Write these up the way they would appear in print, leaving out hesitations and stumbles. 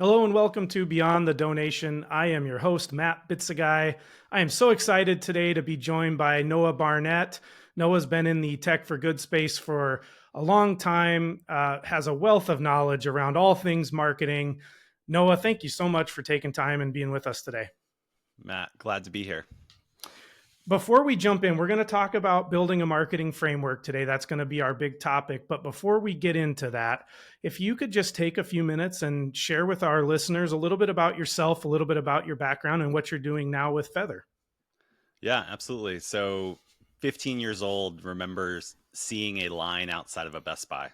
Hello and welcome to Beyond the Donation. I am your host, Matt Bitsagai. I am so excited today to be joined by Noah Barnett. Noah's been in the tech for good space for a long time, has a wealth of knowledge around all things marketing. Noah, thank you so much for taking time and being with us today. Matt, glad to be here. Before we jump in, we're going to talk about building a marketing framework today. That's going to be our big topic. But before we get into that, if you could just take a few minutes and share with our listeners a little bit about yourself, a little bit about your background and what you're doing now with Feather. Yeah, absolutely. So, 15 years old, remembers seeing a line outside of a Best Buy.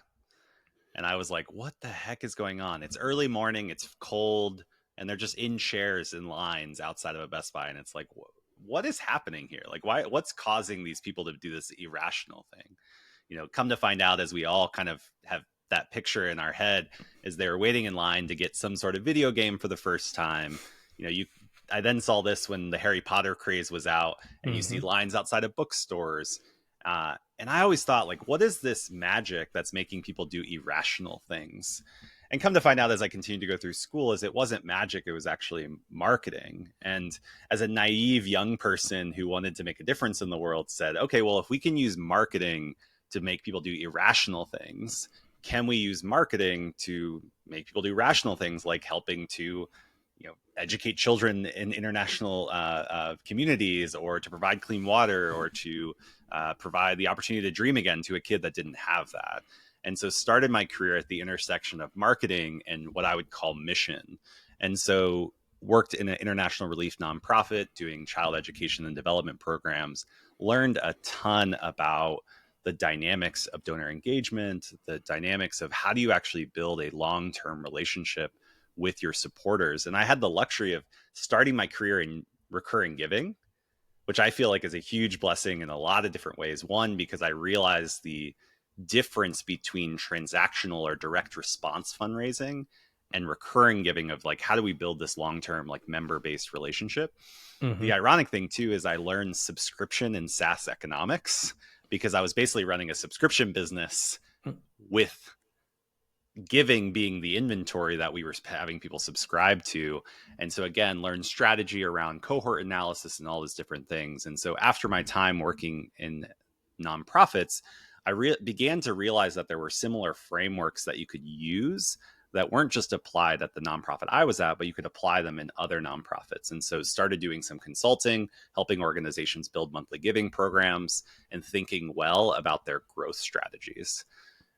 And I was like, what the heck is going on? It's early morning, it's cold, and they're just in chairs in lines outside of a Best Buy. And it's like, what is happening here? Like, what's causing these people to do this irrational thing? Come to find out, as we all kind of have that picture in our head, as they were waiting in line to get some sort of video game for the first time. I then saw this when the Harry Potter craze was out, and you see lines outside of bookstores. And I always thought, like, what is this magic that's making people do irrational things? And come to find out, as I continued to go through school, is it wasn't magic, it was actually marketing. And as a naive young person who wanted to make a difference in the world, said, okay, well, if we can use marketing to make people do irrational things, can we use marketing to make people do rational things, like helping to educate children in international communities, or to provide clean water, or to provide the opportunity to dream again to a kid that didn't have that. And so started my career at the intersection of marketing and what I would call mission. And so worked in an international relief nonprofit doing child education and development programs, learned a ton about the dynamics of donor engagement, the dynamics of how do you actually build a long-term relationship with your supporters. And I had the luxury of starting my career in recurring giving, which I feel like is a huge blessing in a lot of different ways. One, because I realized the difference between transactional or direct response fundraising and recurring giving, of like, how do we build this long-term, like, member-based relationship? The ironic thing too is I learned subscription and SaaS economics because I was basically running a subscription business with giving being the inventory that we were having people subscribe to. And so again, learn strategy around cohort analysis and all these different things. And so after my time working in nonprofits, I began to realize that there were similar frameworks that you could use that weren't just applied at the nonprofit I was at, but you could apply them in other nonprofits. And so started doing some consulting, helping organizations build monthly giving programs, and thinking well about their growth strategies.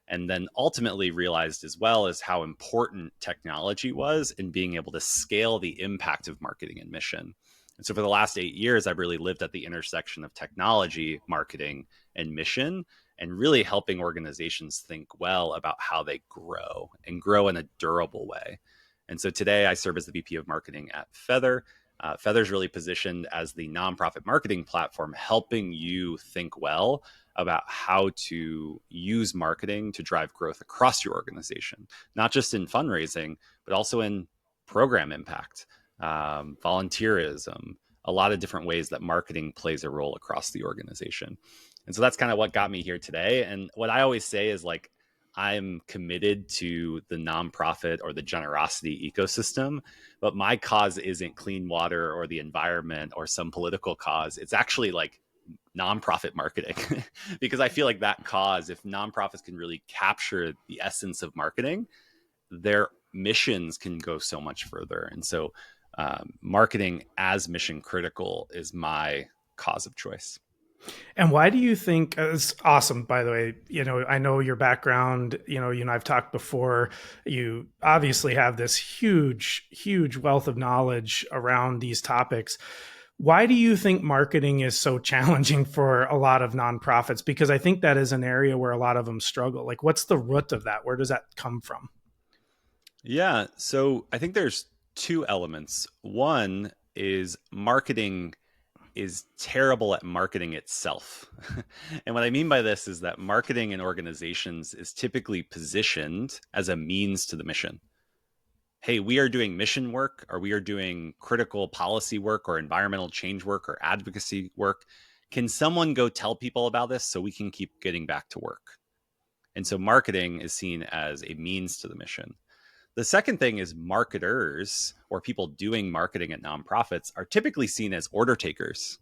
And then ultimately realized as well as how important technology was in being able to scale the impact of marketing and mission. And so for the last 8 years, I've really lived at the intersection of technology, marketing, and mission, and really helping organizations think well about how they grow and grow in a durable way. And so today I serve as the VP of marketing at Feather. Feather's really positioned as the nonprofit marketing platform, helping you think well about how to use marketing to drive growth across your organization, not just in fundraising, but also in program impact, volunteerism, a lot of different ways that marketing plays a role across the organization. And so that's kind of what got me here today. And what I always say is, like, I'm committed to the nonprofit or the generosity ecosystem, but my cause isn't clean water or the environment or some political cause. It's actually like nonprofit marketing because I feel like that cause, if nonprofits can really capture the essence of marketing, their missions can go so much further. And so marketing as mission critical is my cause of choice. And why do you think it's awesome, by the way? I know your background, I've talked before. You obviously have this huge, huge wealth of knowledge around these topics. Why do you think marketing is so challenging for a lot of nonprofits? Because I think that is an area where a lot of them struggle. Like, what's the root of that? Where does that come from? Yeah. So I think there's two elements. One is marketing is terrible at marketing itself. And what I mean by this is that marketing in organizations is typically positioned as a means to the mission. Hey, we are doing mission work, or we are doing critical policy work, or environmental change work, or advocacy work. Can someone go tell people about this so we can keep getting back to work? And so marketing is seen as a means to the mission. The second thing is marketers or people doing marketing at nonprofits are typically seen as order takers.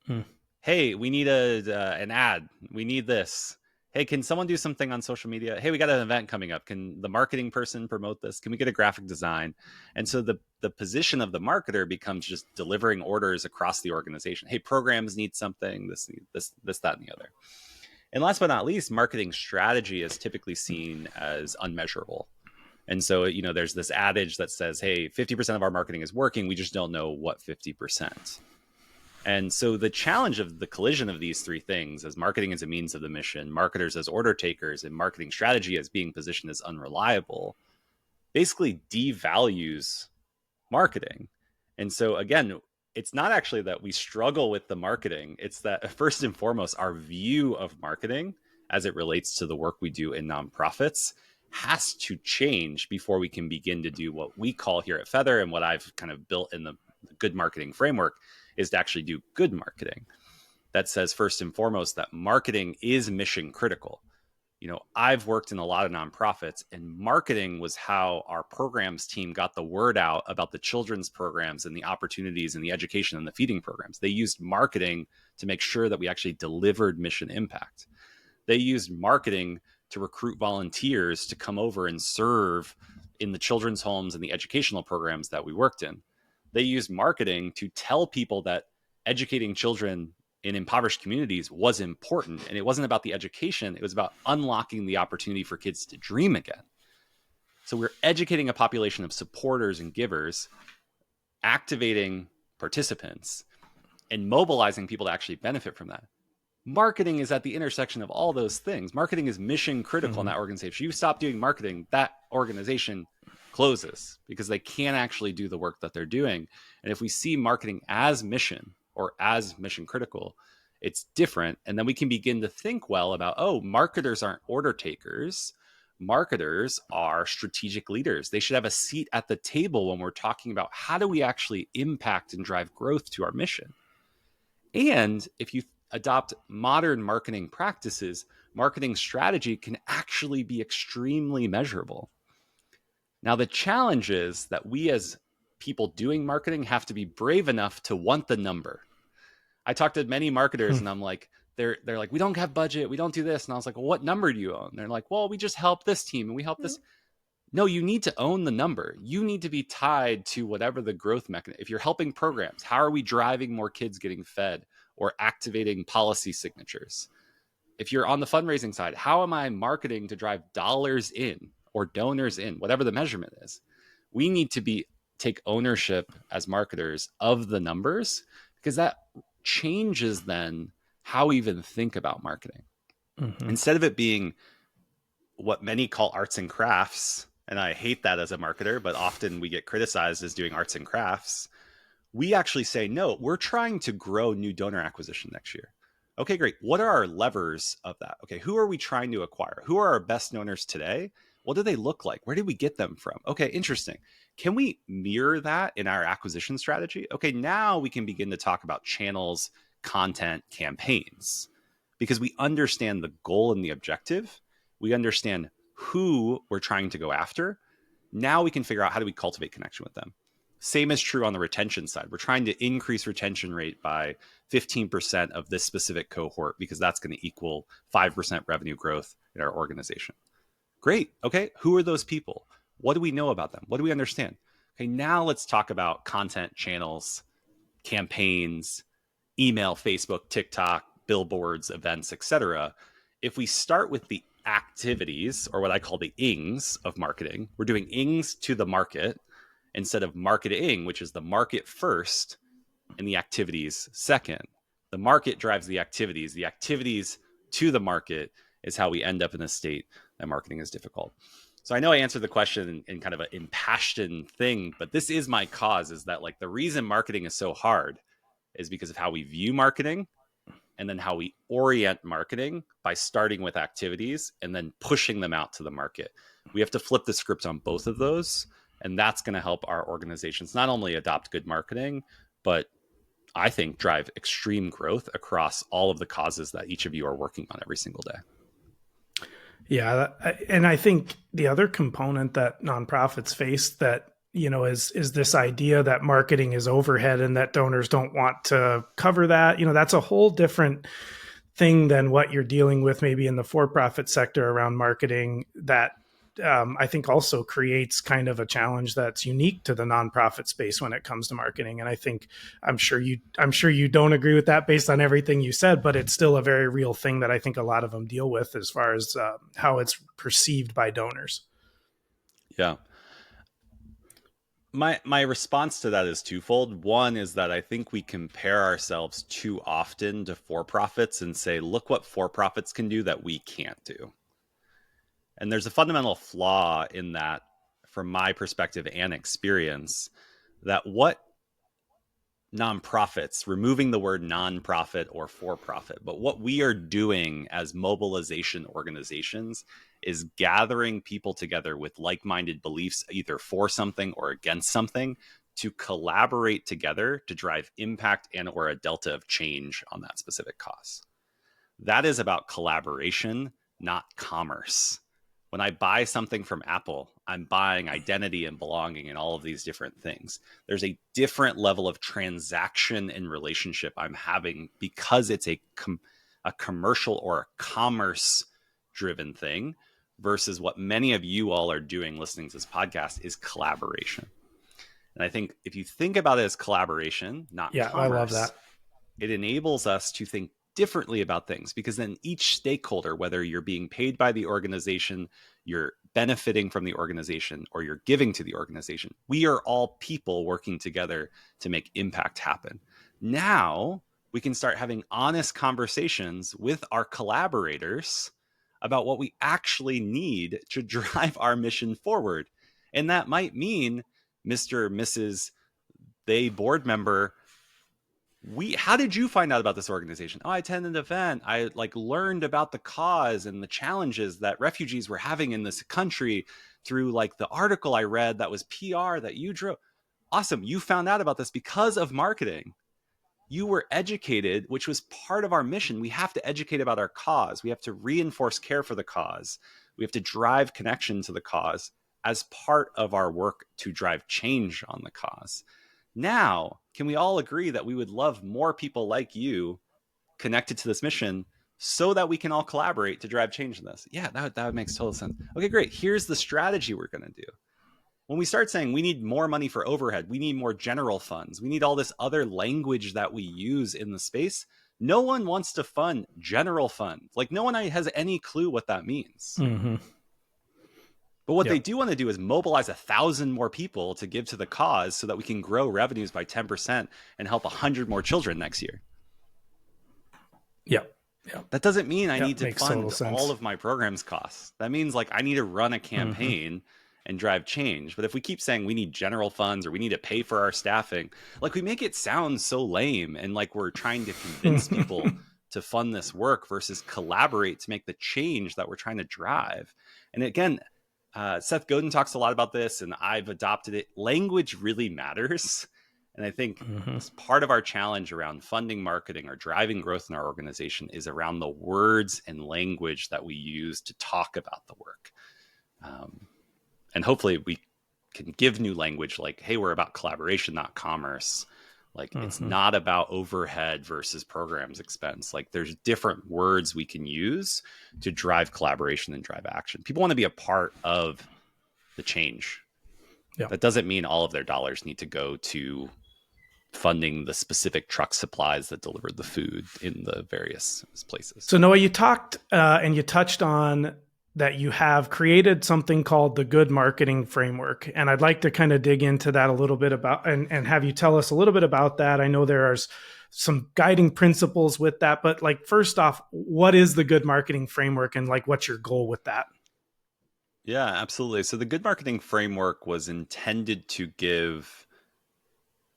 Hmm. Hey, we need an ad. We need this. Hey, can someone do something on social media? Hey, we got an event coming up. Can the marketing person promote this? Can we get a graphic design? And so the position of the marketer becomes just delivering orders across the organization. Hey, programs need something. This, that, and the other. And last but not least, marketing strategy is typically seen as unmeasurable. And so, there's this adage that says, hey, 50% of our marketing is working. We just don't know what 50%. And so the challenge of the collision of these three things, as marketing as a means of the mission, marketers as order takers, and marketing strategy as being positioned as unreliable, basically devalues marketing. And so again, it's not actually that we struggle with the marketing. It's that first and foremost, our view of marketing as it relates to the work we do in nonprofits has to change before we can begin to do what we call here at Feather, and what I've kind of built in the good marketing framework, is to actually do good marketing that says first and foremost that marketing is mission critical. I've worked in a lot of nonprofits, and marketing was how our programs team got the word out about the children's programs and the opportunities and the education and the feeding programs. They used marketing to make sure that we actually delivered mission impact. They used marketing to recruit volunteers to come over and serve in the children's homes and the educational programs that we worked in. They used marketing to tell people that educating children in impoverished communities was important. And it wasn't about the education, it was about unlocking the opportunity for kids to dream again. So we're educating a population of supporters and givers, activating participants, and mobilizing people to actually benefit from that. Marketing is at the intersection of all those things. Marketing is mission critical in that organization. If you stop doing marketing, that organization closes because they can't actually do the work that they're doing. And if we see marketing as mission or as mission critical, it's different. And then we can begin to think well about, marketers aren't order takers. Marketers are strategic leaders. They should have a seat at the table when we're talking about how do we actually impact and drive growth to our mission. And if you adopt modern marketing practices, marketing strategy can actually be extremely measurable. Now, the challenge is that we as people doing marketing have to be brave enough to want the number. I talked to many marketers and I'm like, they're like, we don't have budget, we don't do this. And I was like, well, what number do you own? They're like, well, we just help this team and we help this. No, you need to own the number. You need to be tied to whatever the growth mechanism. If you're helping programs, how are we driving more kids getting fed or activating policy signatures? If you're on the fundraising side, how am I marketing to drive dollars in or donors in, whatever the measurement is? We need to take ownership as marketers of the numbers, because that changes then how we even think about marketing. Mm-hmm. Instead of it being what many call arts and crafts, and I hate that as a marketer, but often we get criticized as doing arts and crafts, we actually say, no, we're trying to grow new donor acquisition next year. Okay, great. What are our levers of that? Okay, who are we trying to acquire? Who are our best donors today? What do they look like? Where did we get them from? Okay, interesting. Can we mirror that in our acquisition strategy? Okay, now we can begin to talk about channels, content, campaigns, because we understand the goal and the objective. We understand who we're trying to go after. Now we can figure out how do we cultivate connection with them. Same is true on the retention side. We're trying to increase retention rate by 15% of this specific cohort because that's going to equal 5% revenue growth in our organization. Great. Okay. Who are those people? What do we know about them? What do we understand? Okay. Now let's talk about content channels, campaigns, email, Facebook, TikTok, billboards, events, etc. If we start with the activities, or what I call the ings of marketing, we're doing ings to the market instead of marketing, which is the market first and the activities second. The market drives the activities. The activities to the market is how we end up in a state that marketing is difficult. So I know I answered the question in kind of an impassioned thing, but this is my cause, is that like the reason marketing is so hard is because of how we view marketing and then how we orient marketing by starting with activities and then pushing them out to the market. We have to flip the script on both of those. And that's going to help our organizations not only adopt good marketing, but I think drive extreme growth across all of the causes that each of you are working on every single day. Yeah, and I think the other component that nonprofits face that is this idea that marketing is overhead and that donors don't want to cover that. That's a whole different thing than what you're dealing with maybe in the for-profit sector around marketing that I think also creates kind of a challenge that's unique to the nonprofit space when it comes to marketing. And I think I'm sure you don't agree with that based on everything you said, but it's still a very real thing that I think a lot of them deal with as far as how it's perceived by donors. Yeah. My response to that is twofold. One is that I think we compare ourselves too often to for-profits and say, look what for-profits can do that we can't do. And there's a fundamental flaw in that from my perspective and experience, that what nonprofits, removing the word nonprofit or for profit, but what we are doing as mobilization organizations is gathering people together with like minded beliefs, either for something or against something, to collaborate together to drive impact and or a delta of change on that specific cause. That is about collaboration, not commerce. When I buy something from Apple, I'm buying identity and belonging and all of these different things. There's a different level of transaction and relationship I'm having because it's a commercial or a commerce driven thing versus what many of you all are doing listening to this podcast is collaboration. And I think if you think about it as collaboration, not Yeah, I love commerce, that. it enables us to think differently about things because then each stakeholder, whether you're being paid by the organization, you're benefiting from the organization, or you're giving to the organization, we are all people working together to make impact happen. Now we can start having honest conversations with our collaborators about what we actually need to drive our mission forward. And that might mean Mr. Mrs. They board member, how did you find out about this organization? Oh, I attended an event. I learned about the cause and the challenges that refugees were having in this country through the article I read that was PR that you drew. Awesome. You found out about this because of marketing. You were educated, which was part of our mission. We have to educate about our cause. We have to reinforce care for the cause. We have to drive connection to the cause as part of our work to drive change on the cause. Now, can we all agree that we would love more people like you connected to this mission so that we can all collaborate to drive change in this? Yeah, that makes total sense. Okay, great. Here's the strategy we're going to do. When we start saying we need more money for overhead, we need more general funds, we need all this other language that we use in the space, no one wants to fund general fund. No one has any clue what that means. Mm-hmm. But what they Yep. do want to do is mobilize 1,000 more people to give to the cause so that we can grow revenues by 10% and help 100 more children next year. Yep. Yep. That doesn't mean I need Yep. to Makes total fund all sense. of my program's costs. That means I need to run a Mm-hmm. campaign and drive change. But if we keep saying we need general funds or we need to pay for our staffing, we make it sound so lame and we're trying to convince people to fund this work versus collaborate to make the change that we're trying to drive. And again, Seth Godin talks a lot about this, and I've adopted it. Language really matters. And I think Mm-hmm. part of our challenge around funding marketing or driving growth in our organization is around the words and language that we use to talk about the work. And hopefully we can give new language hey, we're about collaboration, not commerce. It's Mm-hmm. not about overhead versus programs expense. There's different words we can use to drive collaboration and drive action. People want to be a part of the change. Yep. That doesn't mean all of their dollars need to go to funding the specific truck supplies that delivered the food in the various places. So Noah, you talked and you touched on that you have created something called the good marketing framework. And I'd like to kind of dig into that a little bit about and have you tell us a little bit about that. I know there are some guiding principles with that, but first off, what is the good marketing framework and what's your goal with that? Yeah, absolutely. So the good marketing framework was intended to give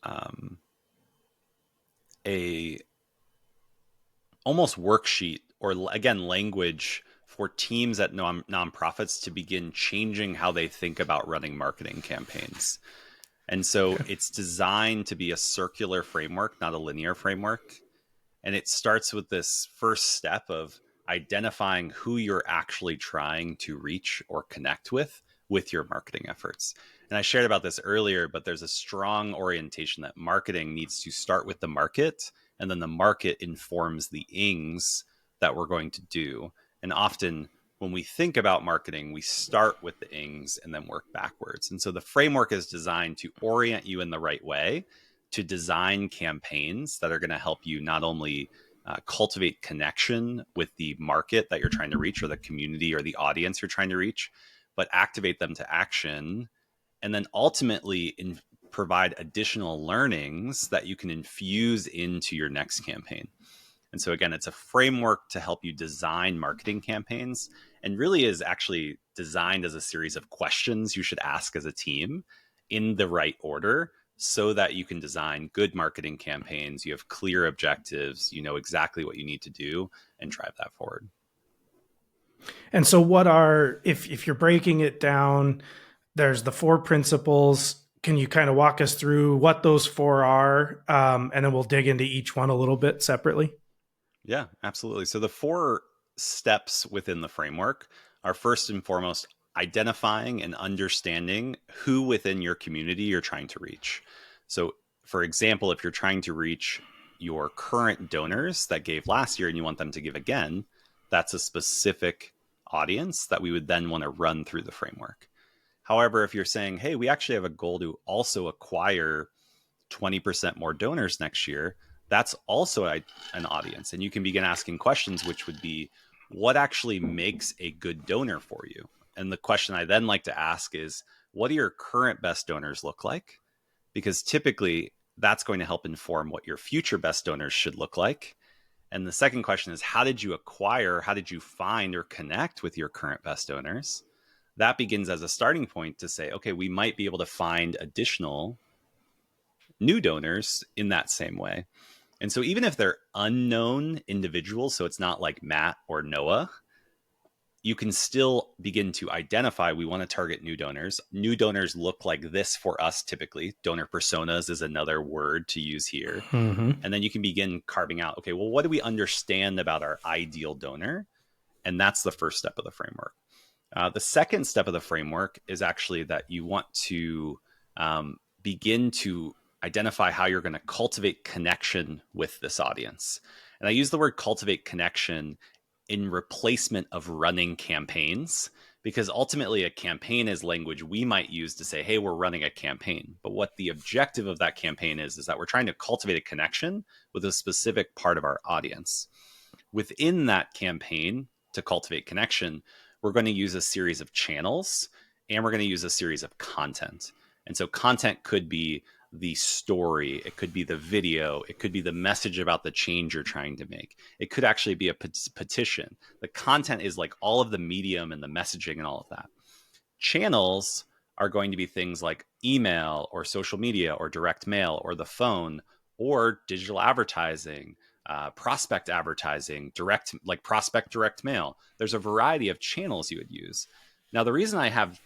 um, a almost worksheet or again language for teams at nonprofits to begin changing how they think about running marketing campaigns. And so Okay. it's designed to be a circular framework, not a linear framework. And it starts with this first step of identifying who you're actually trying to reach or connect with your marketing efforts. And I shared about this earlier, but there's a strong orientation that marketing needs to start with the market, and then the market informs the ings that we're going to do. And often when we think about marketing, we start with the ings and then work backwards. And so the framework is designed to orient you in the right way to design campaigns that are going to help you not only cultivate connection with the market that you're trying to reach or the community or the audience you're trying to reach, but activate them to action, and then ultimately provide additional learnings that you can infuse into your next campaign. And so again, it's a framework to help you design marketing campaigns, and really is actually designed as a series of questions you should ask as a team in the right order so that you can design good marketing campaigns. You have clear objectives, you know exactly what you need to do, and drive that forward. And so, what are, if you're breaking it down, there's the four principles. Can you kind of walk us through what those four are? And then we'll dig into each one a little bit separately. Yeah, absolutely. So the four steps within the framework are first and foremost identifying and understanding who within your community you're trying to reach. So, for example, if you're trying to reach your current donors that gave last year and you want them to give again, that's a specific audience that we would then want to run through the framework. However, if you're saying, hey, we actually have a goal to also acquire 20% more donors next year, that's also an audience. And you can begin asking questions, which would be, what actually makes a good donor for you? And the question I then like to ask is, what do your current best donors look like? Because typically that's going to help inform what your future best donors should look like. And the second question is, how did you find or connect with your current best donors? That begins as a starting point to say, okay, we might be able to find additional new donors in that same way. And so even if they're unknown individuals, so it's not like Matt or Noah, you can still begin to identify, we want to target new donors. New donors look like this for us typically. Donor personas is another word to use here. Mm-hmm. And then you can begin carving out, okay, well, what do we understand about our ideal donor? And that's the first step of the framework. The second step of the framework is actually that you want to begin to identify how you're going to cultivate connection with this audience. And I use the word cultivate connection in replacement of running campaigns, because ultimately a campaign is language we might use to say, hey, we're running a campaign. But what the objective of that campaign is that we're trying to cultivate a connection with a specific part of our audience. Within that campaign, to cultivate connection, we're going to use a series of channels and we're going to use a series of content. And so content could be the story, it could be the video, it could be the message about the change you're trying to make. It could actually be a petition. The content is like all of the medium and the messaging and all of that. Channels are going to be things like email or social media or direct mail or the phone or digital advertising, prospect advertising, like prospect direct mail. There's a variety of channels you would use. Now, the reason I have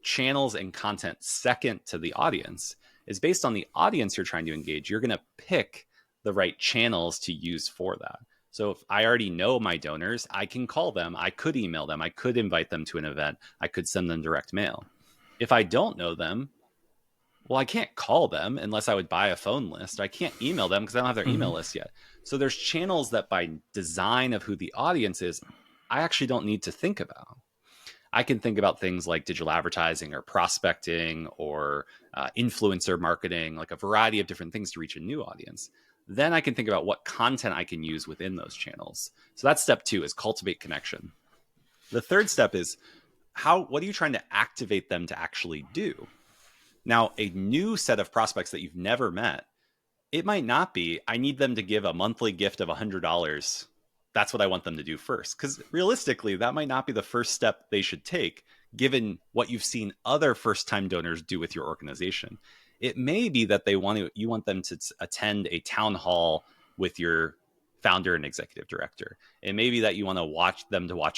channels and content second to the audience is based on the audience you're trying to engage. You're going to pick the right channels to use for that. So if I already know my donors, I can call them, I could email them, I could invite them to an event, I could send them direct mail. If I don't know them, well, I can't call them unless I would buy a phone list. I can't email them because I don't have their email list yet. So there's channels that by design of who the audience is, I actually don't need to think about. I can think about things like digital advertising or prospecting or influencer marketing, like a variety of different things to reach a new audience. Then I can think about what content I can use within those channels. So that's step 2, is cultivate connection. The third step is what are you trying to activate them to actually do? Now, a new set of prospects that you've never met, it might not be, I need them to give a monthly gift of $100. That's what I want them to do first. Because realistically, that might not be the first step they should take, given what you've seen other first-time donors do with your organization. It may be that you want them to attend a town hall with your founder and executive director. It may be that you want to watch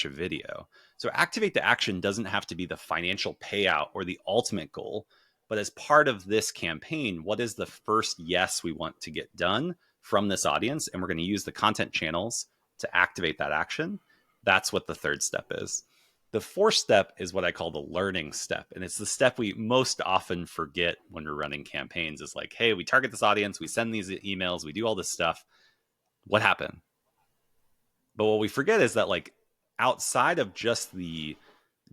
a video. So activate the action doesn't have to be the financial payout or the ultimate goal. But as part of this campaign, what is the first yes we want to get done from this audience? And we're going to use the content channels to activate that action. That's what the third step is. The fourth step is what I call the learning step. And it's the step we most often forget when we're running campaigns. Is like, hey, we target this audience, we send these emails, we do all this stuff. What happened? But what we forget is that, like, outside of just the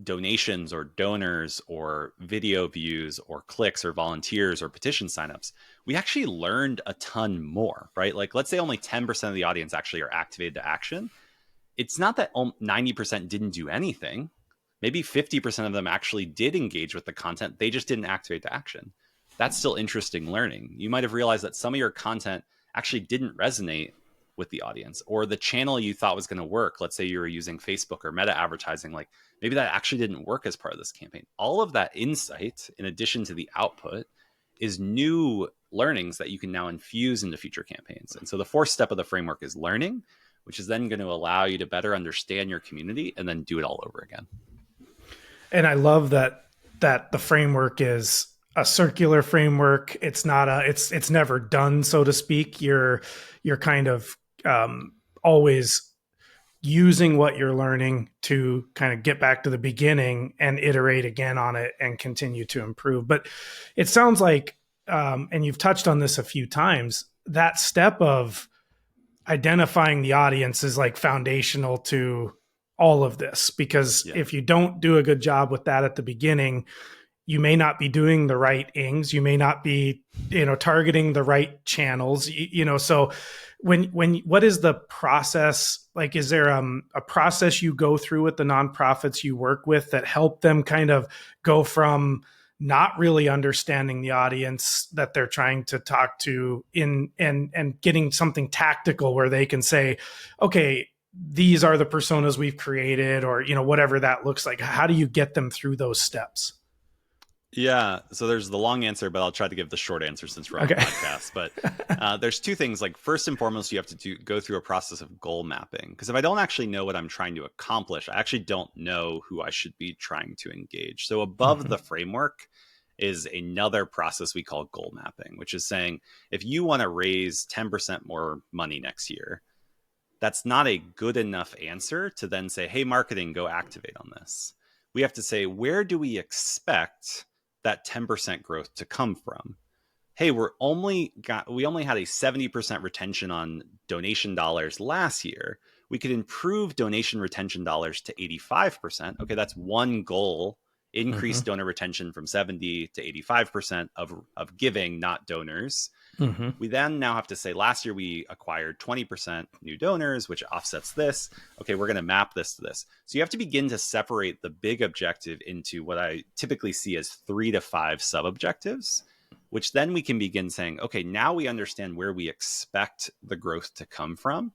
donations or donors or video views or clicks or volunteers or petition signups, we actually learned a ton more, right? Like, let's say only 10% of the audience actually are activated to action. It's not that 90% didn't do anything. Maybe 50% of them actually did engage with the content. They just didn't activate to action. That's still interesting learning. You might have realized that some of your content actually didn't resonate with the audience, or the channel you thought was going to work. Let's say you were using Facebook or meta advertising. Like, maybe that actually didn't work as part of this campaign. All of that insight, in addition to the output, is new learnings that you can now infuse into future campaigns. And so the fourth step of the framework is learning, which is then going to allow you to better understand your community and then do it all over again. And I love that the framework is a circular framework. It's not it's never done, so to speak. You're kind of always using what you're learning to kind of get back to the beginning and iterate again on it and continue to improve. But it sounds like, and you've touched on this a few times, that step of identifying the audience is like foundational to all of this, because if you don't do a good job with that at the beginning, you may not be doing the right things. You may not be, targeting the right channels, so when what is the process like? Is there a process you go through with the nonprofits you work with that help them kind of go from not really understanding the audience that they're trying to talk to and getting something tactical where they can say, okay, these are the personas we've created, or whatever that looks like? How do you get them through those steps? Yeah, so there's the long answer, but I'll try to give the short answer since we're on the podcast. But there's two things. Like, first and foremost, you have to go through a process of goal mapping, because if I don't actually know what I'm trying to accomplish, I actually don't know who I should be trying to engage. So above the framework is another process we call goal mapping, which is saying, if you want to raise 10% more money next year, that's not a good enough answer to then say, hey, marketing, go activate on this. We have to say, where do we expect that 10% growth to come from? Hey, we only had a 70% retention on donation dollars last year. We could improve donation retention dollars to 85%. Okay, that's one goal. Increase donor retention from 70 to 85% of giving, not donors. We then now have to say, last year we acquired 20% new donors, which offsets this. Okay, we're going to map this to this. So you have to begin to separate the big objective into what I typically see as 3 to 5 sub-objectives, which then we can begin saying, okay, now we understand where we expect the growth to come from.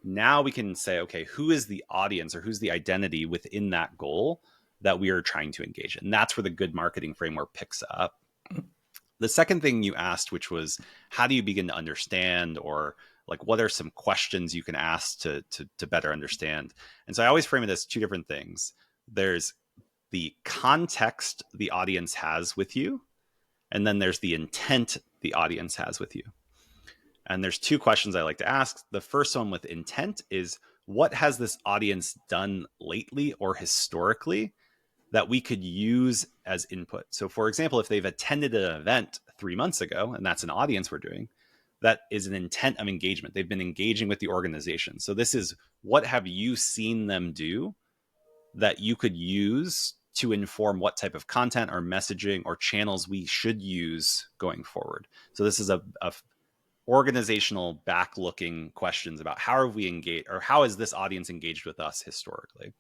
Now we can say, okay, who is the audience, or who's the identity within that goal that we are trying to engage in? And that's where the good marketing framework picks up. The second thing you asked, which was, how do you begin to understand, or like, what are some questions you can ask to better understand? And so I always frame it as two different things. There's the context the audience has with you, and then there's the intent the audience has with you. And there's two questions I like to ask. The first one with intent is, what has this audience done lately or historically that we could use as input? So for example, if they've attended an event 3 months ago, and that's an audience we're doing, that is an intent of engagement. They've been engaging with the organization. So this is, what have you seen them do that you could use to inform what type of content or messaging or channels we should use going forward? So this is a organizational back-looking questions about how have we engaged, or how has this audience engaged with us historically?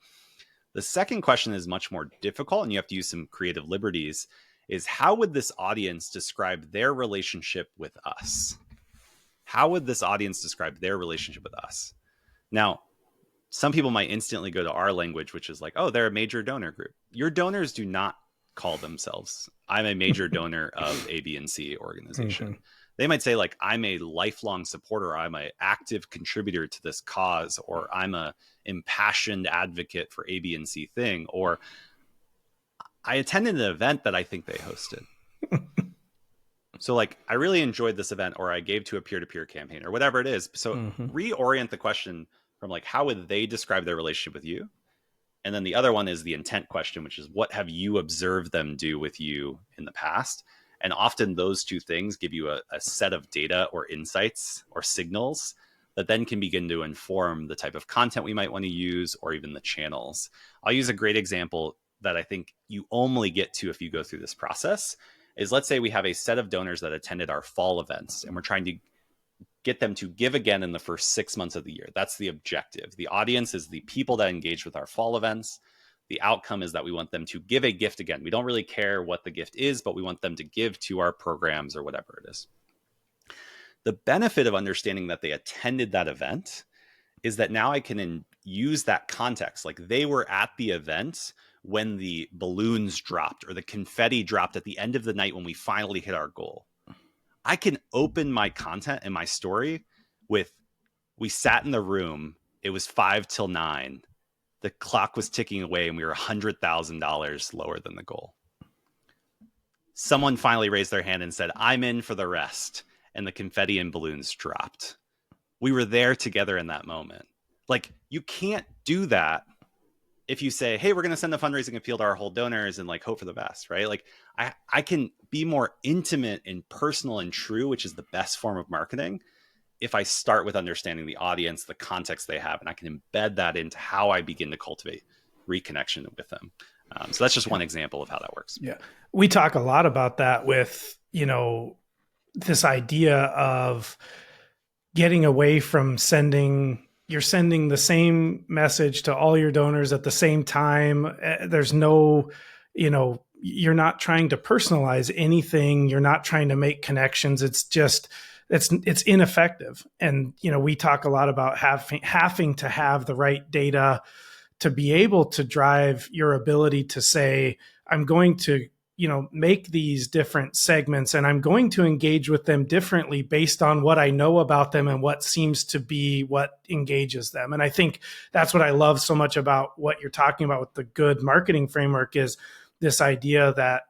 The second question is much more difficult, and you have to use some creative liberties, is, how would this audience describe their relationship with us? How would this audience describe their relationship with us? Now, some people might instantly go to our language, which is like, oh, they're a major donor group. Your donors do not call themselves, I'm a major donor of A, B, and C organization. They might say, like, I'm a lifelong supporter, I'm an active contributor to this cause, or I'm a impassioned advocate for A, B, and C thing, or I attended an event that I think they hosted. So like, I really enjoyed this event, or I gave to a peer-to-peer campaign, or whatever it is. So reorient the question from like how would they describe their relationship with you? And then the other one is the intent question, which is what have you observed them do with you in the past? And often those two things give you a set of data or insights or signals that then can begin to inform the type of content we might want to use or even the channels. I'll use a great example that I think you only get to if you go through this process is, let's say we have a set of donors that attended our fall events and we're trying to get them to give again in the first 6 months of the year. That's the objective. The audience is the people that engage with our fall events. The outcome is that we want them to give a gift again. We don't really care what the gift is, but we want them to give to our programs or whatever it is. The benefit of understanding that they attended that event is that now I can use that context. Like they were at the event when the balloons dropped or the confetti dropped at the end of the night when we finally hit our goal. I can open my content and my story with, we sat in the room, it was 5 till 9. The clock was ticking away and we were $100,000 lower than the goal. Someone finally raised their hand and said, I'm in for the rest. And the confetti and balloons dropped. We were there together in that moment. Like you can't do that if you say, hey, we're going to send a fundraising appeal to our whole donors and like hope for the best, right? Like I can be more intimate and personal and true, which is the best form of marketing, if I start with understanding the audience, the context they have, and I can embed that into how I begin to cultivate reconnection with them. So that's just one example of how that works. Yeah. We talk a lot about that with, this idea of getting away from you're sending the same message to all your donors at the same time. There's no, you're not trying to personalize anything. You're not trying to make connections. It's just, it's ineffective. And, we talk a lot about having to have the right data to be able to drive your ability to say, I'm going to, make these different segments and I'm going to engage with them differently based on what I know about them and what seems to be what engages them. And I think that's what I love so much about what you're talking about with the good marketing framework is this idea that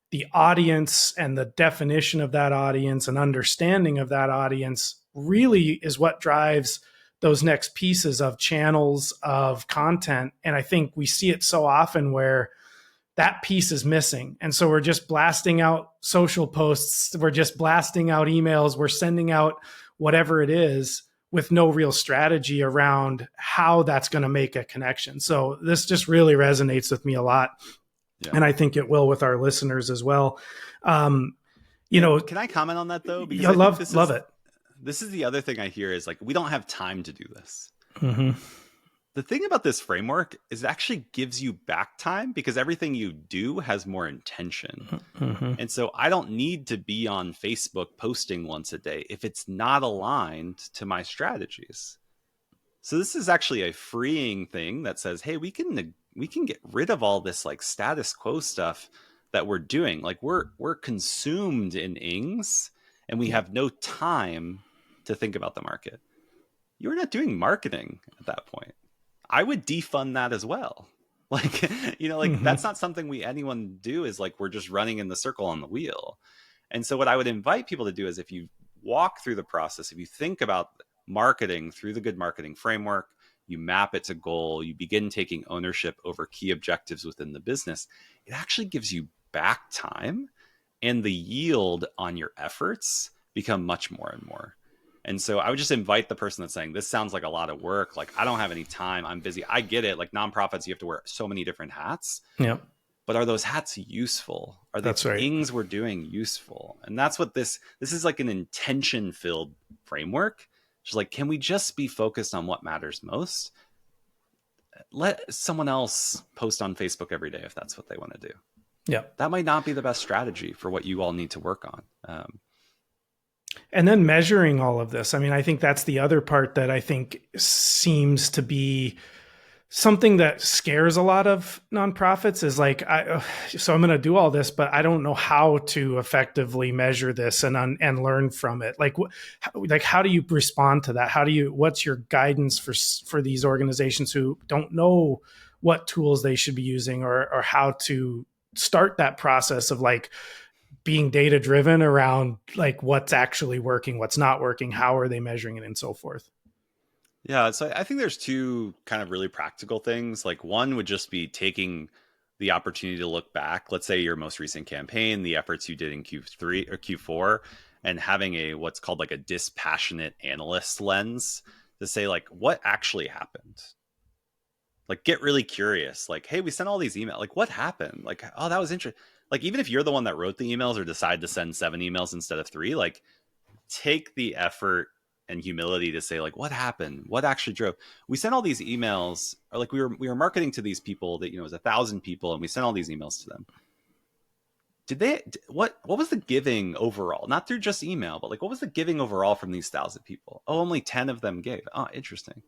the audience and the definition of that audience and understanding of that audience really is what drives those next pieces of channels of content. And I think we see it so often where that piece is missing. And so we're just blasting out social posts. We're just blasting out emails. We're sending out whatever it is with no real strategy around how that's going to make a connection. So this just really resonates with me a lot. Yeah. And I think it will with our listeners as well. Can I comment on that though? Because I love it. This is the other thing I hear is like, we don't have time to do this. Mm-hmm. The thing about this framework is it actually gives you back time because everything you do has more intention. Mm-hmm. And so I don't need to be on Facebook posting once a day if it's not aligned to my strategies. So this is actually a freeing thing that says, hey, we can get rid of all this like status quo stuff that we're doing. Like we're consumed in ings and we have no time to think about the market. You're not doing marketing at that point. I would defund that as well. Like, Mm-hmm. That's not something anyone do is like, we're just running in the circle on the wheel. And so what I would invite people to do is if you walk through the process, if you think about marketing through the good marketing framework, you map it to goal, you begin taking ownership over key objectives within the business, it actually gives you back time and the yield on your efforts become much more and more. And so I would just invite the person that's saying, this sounds like a lot of work. Like, I don't have any time. I'm busy. I get it. Like nonprofits, you have to wear so many different hats. Yeah. But are those hats useful? Are the things we're doing useful? And that's what this is like an intention filled framework. Just like, can we just be focused on what matters most? Let someone else post on Facebook every day if that's what they want to do. Yeah. That might not be the best strategy for what you all need to work on. And then measuring all of this. I mean, I think that's the other part that I think seems to be something that scares a lot of nonprofits is like, so I'm going to do all this, but I don't know how to effectively measure this and learn from it. Like how do you respond to that? What's your guidance for these organizations who don't know what tools they should be using or how to start that process of like, being data driven around like what's actually working, what's not working, how are they measuring it and so forth? Yeah, so I think there's two kind of really practical things. Like one would just be taking the opportunity to look back. Let's say your most recent campaign, the efforts you did in Q3 or Q4, and having a what's called like a dispassionate analyst lens to say like what actually happened. Like get really curious. Like, hey, we sent all these emails. Like, what happened? Like, oh, that was interesting. Like, even if you're the one that wrote the emails or decide to send 7 emails instead of 3, like take the effort and humility to say like what happened, what actually drove. We sent all these emails, or like we were marketing to these people that, you know, it was 1,000 people, and we sent all these emails to them. Did they, what was the giving overall, not through just email, but like what was the giving overall from these 1,000 people? Oh, only 10 of them gave. Oh, interesting.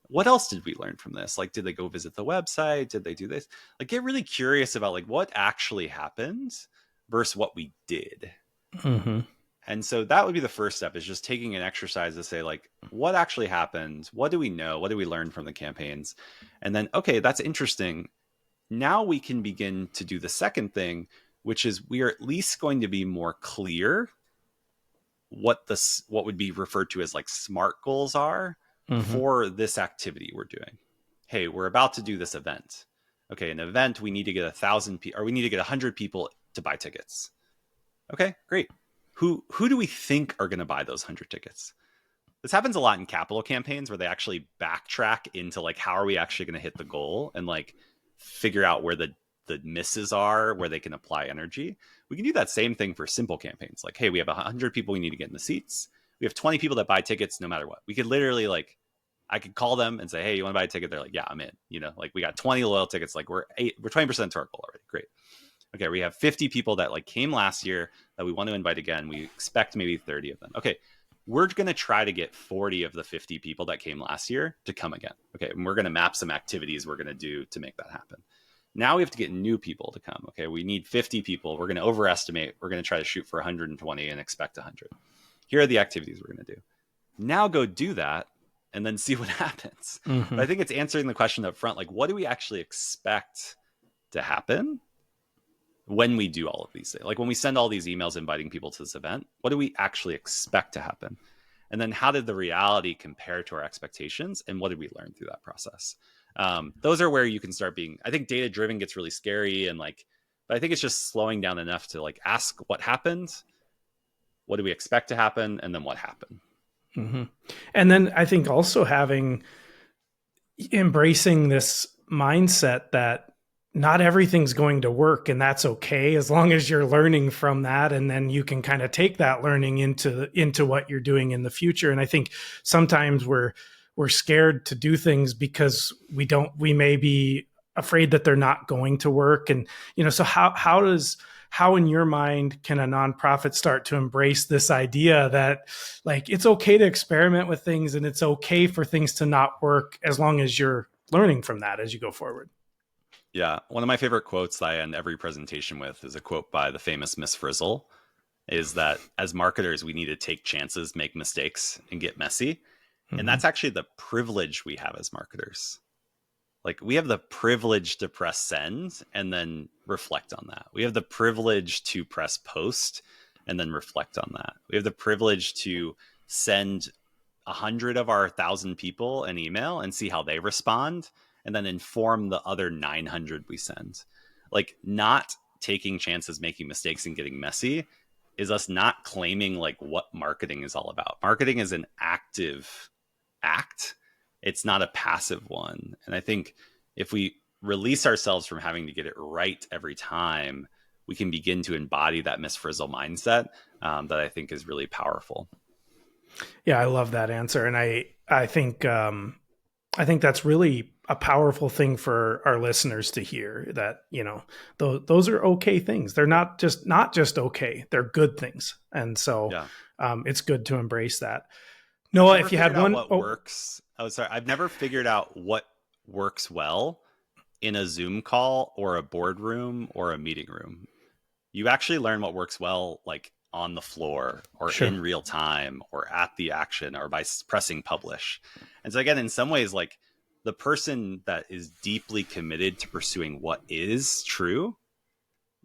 What else did we learn from this? Like, did they go visit the website? Did they do this? Like, get really curious about like what actually happened versus what we did. Mm-hmm. And so that would be the first step, is just taking an exercise to say like what actually happened, what do we know, what do we learn from the campaigns, and then okay, that's interesting. Now we can begin to do the second thing, which is we are at least going to be more clear what would be referred to as like SMART goals are Mm-hmm. for this activity we're doing. Hey, we're about to do this event. Okay, an event, we need to get 1,000 people, or we need to get 100 people to buy tickets. Okay, great. Who do we think are going to buy those 100 tickets? This happens a lot in capital campaigns where they actually backtrack into like how are we actually going to hit the goal, and like figure out where the misses are, where they can apply energy. We can do that same thing for simple campaigns. Like, hey, we have 100 people we need to get in the seats. We have 20 people that buy tickets no matter what. We could literally like, I could call them and say, hey, you want to buy a ticket? They're like, yeah, I'm in. You know, like we got 20 loyal tickets. Like we're 20% to our goal already. Great. Okay, we have 50 people that like came last year that we want to invite again. We expect maybe 30 of them. Okay, we're going to try to get 40 of the 50 people that came last year to come again. Okay, and we're going to map some activities we're going to do to make that happen. Now we have to get new people to come. Okay, we need 50 people. We're going to overestimate. We're going to try to shoot for 120 and expect 100. Here are the activities we're going to do. Now go do that and then see what happens. But Mm-hmm. I think it's answering the question up front, like what do we actually expect to happen when we do all of these things? Like when we send all these emails inviting people to this event, what do we actually expect to happen? And then how did the reality compare to our expectations? And what did we learn through that process? Those are where you can start being, I think data driven gets really scary, and like, but I think it's just slowing down enough to like ask what happened, what do we expect to happen, and then what happened. Mm-hmm. And then I think also embracing this mindset that not everything's going to work, and that's okay as long as you're learning from that, and then you can kind of take that learning into what you're doing in the future. And I think sometimes we're scared to do things because we may be afraid that they're not going to work. And so how in your mind can a nonprofit start to embrace this idea that like it's okay to experiment with things, and it's okay for things to not work as long as you're learning from that as you go forward? Yeah. One of my favorite quotes that I end every presentation with is a quote by the famous Miss Frizzle, is that as marketers, we need to take chances, make mistakes, and get messy. And Mm-hmm. that's actually the privilege we have as marketers. Like we have the privilege to press send and then reflect on that. We have the privilege to press post and then reflect on that. We have the privilege to send 100 of our 1,000 people an email and see how they respond, and then inform the other 900 we send. Like not taking chances, making mistakes, and getting messy is us not claiming like what marketing is all about. Marketing is an active act, it's not a passive one. And I think if we release ourselves from having to get it right every time, we can begin to embody that Miss Frizzle mindset, that I think is really powerful. Yeah, I love that answer, and I think that's really a powerful thing for our listeners to hear, that those are okay things. They're not just okay, they're good things. And so Yeah. it's good to embrace that. I've Noah, never if you had figured out one, what oh, works. Oh, sorry. I've never figured out what works well in a Zoom call or a boardroom or a meeting room. You actually learn what works well, like on the floor or sure. in real time or at the action or by pressing publish. And so, again, in some ways, like the person that is deeply committed to pursuing what is true,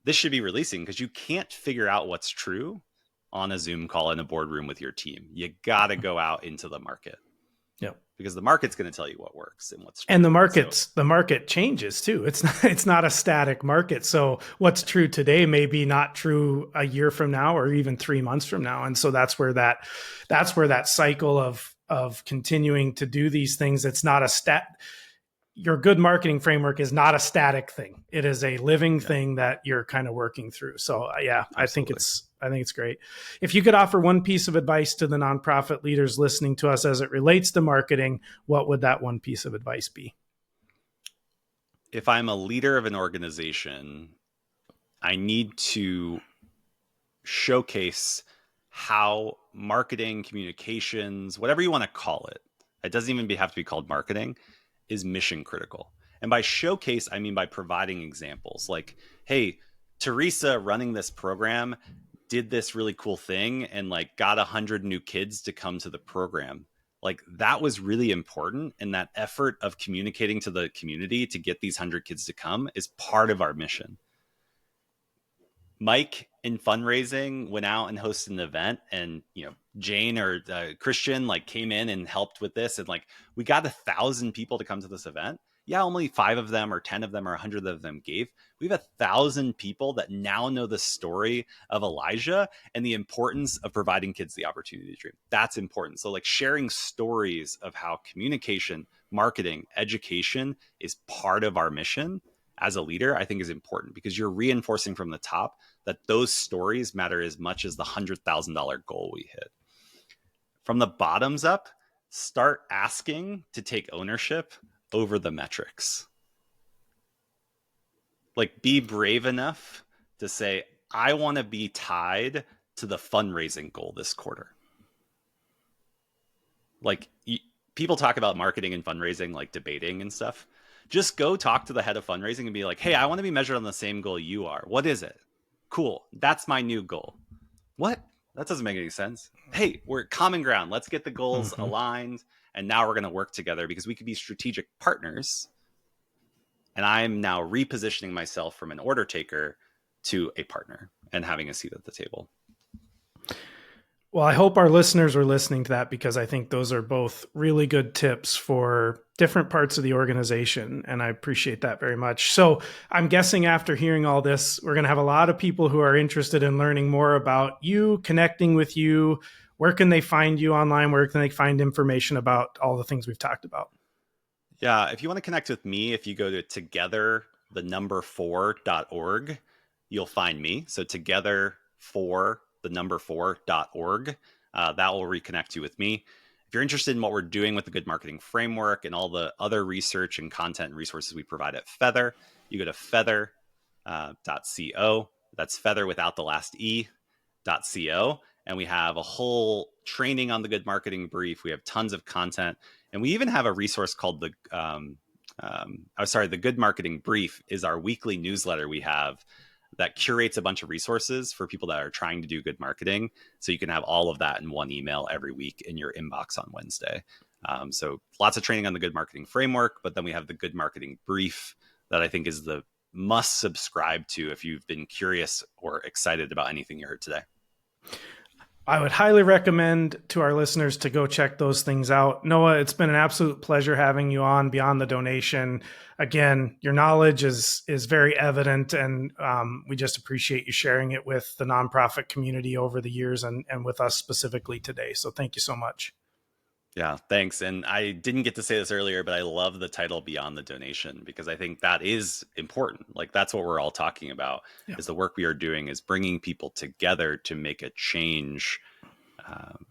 this should be releasing, because you can't figure out what's true on a Zoom call in a boardroom with your team. You got to go out into the market. Yep. because the market's going to tell you what works and what's And true. So the market changes too. It's not a static market. So what's true today may be not true a year from now or even 3 months from now. And so that's where that cycle of continuing to do these things. It's not a your good marketing framework is not a static thing. It is a living yeah, thing that you're kind of working through. So yeah, absolutely. I think it's great. If you could offer one piece of advice to the nonprofit leaders listening to us as it relates to marketing, what would that one piece of advice be? If I'm a leader of an organization, I need to showcase how marketing, communications, whatever you want to call it, it doesn't even have to be called marketing, is mission critical. And by showcase, I mean by providing examples like, hey, Teresa running this program did this really cool thing and like got 100 new kids to come to the program. Like that was really important. And that effort of communicating to the community to get these 100 kids to come is part of our mission. Mike in fundraising went out and hosted an event, and Jane or Christian like came in and helped with this, and like we got 1,000 people to come to this event. Yeah, only 5 of them or 10 of them or 100 of them gave. We have 1,000 people that now know the story of Elijah and the importance of providing kids the opportunity to dream. That's important. So like sharing stories of how communication, marketing, education is part of our mission as a leader, I think is important, because you're reinforcing from the top that those stories matter as much as the $100,000 goal we hit. From the bottoms up, start asking to take ownership over the metrics. Like, be brave enough to say, I want to be tied to the fundraising goal this quarter. Like, people talk about marketing and fundraising, like debating and stuff. Just go talk to the head of fundraising and be like, hey, I want to be measured on the same goal you are. What is it? Cool. That's my new goal. What? That doesn't make any sense. Hey, we're common ground. Let's get the goals aligned. And now we're going to work together because we could be strategic partners. And I'm now repositioning myself from an order taker to a partner and having a seat at the table. Well, I hope our listeners are listening to that, because I think those are both really good tips for different parts of the organization. And I appreciate that very much. So I'm guessing after hearing all this, we're going to have a lot of people who are interested in learning more about you, connecting with you. Where can they find you online? Where can they find information about all the things we've talked about? Yeah, if you want to connect with me, if you go to together4.org, you'll find me. So together4.org, that will reconnect you with me. If you're interested in what we're doing with the Good Marketing Framework and all the other research and content and resources we provide at Feather, you go to feather.co. That's Feather without the last E.co. And we have a whole training on the Good Marketing Brief. We have tons of content. And we even have a resource called the Good Marketing Brief is our weekly newsletter we have that curates a bunch of resources for people that are trying to do good marketing. So you can have all of that in one email every week in your inbox on Wednesday. So lots of training on the Good Marketing Framework, but then we have the Good Marketing Brief that I think is the must subscribe to if you've been curious or excited about anything you heard today. I would highly recommend to our listeners to go check those things out. Noah, it's been an absolute pleasure having you on Beyond the Donation. Again, your knowledge is very evident, and we just appreciate you sharing it with the nonprofit community over the years and with us specifically today. So thank you so much. Yeah, thanks. And I didn't get to say this earlier, but I love the title Beyond the Donation, because I think that is important. Like, that's what we're all talking about. Yeah. Is the work we are doing is bringing people together to make a change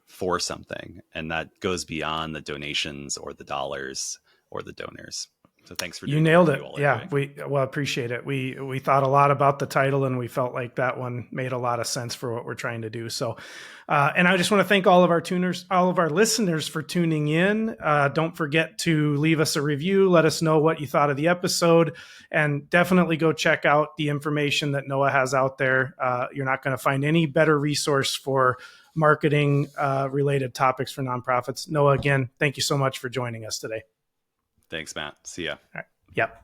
for something. And that goes beyond the donations or the dollars or the donors. So thanks for doing you nailed it. Yeah, we appreciate it. We thought a lot about the title, and we felt like that one made a lot of sense for what we're trying to do. So, and I just want to thank all of our listeners for tuning in. Don't forget to leave us a review. Let us know what you thought of the episode, and definitely go check out the information that Noah has out there. You're not going to find any better resource for marketing related topics for nonprofits. Noah, again, thank you so much for joining us today. Thanks, Matt. See ya. All right. Yep.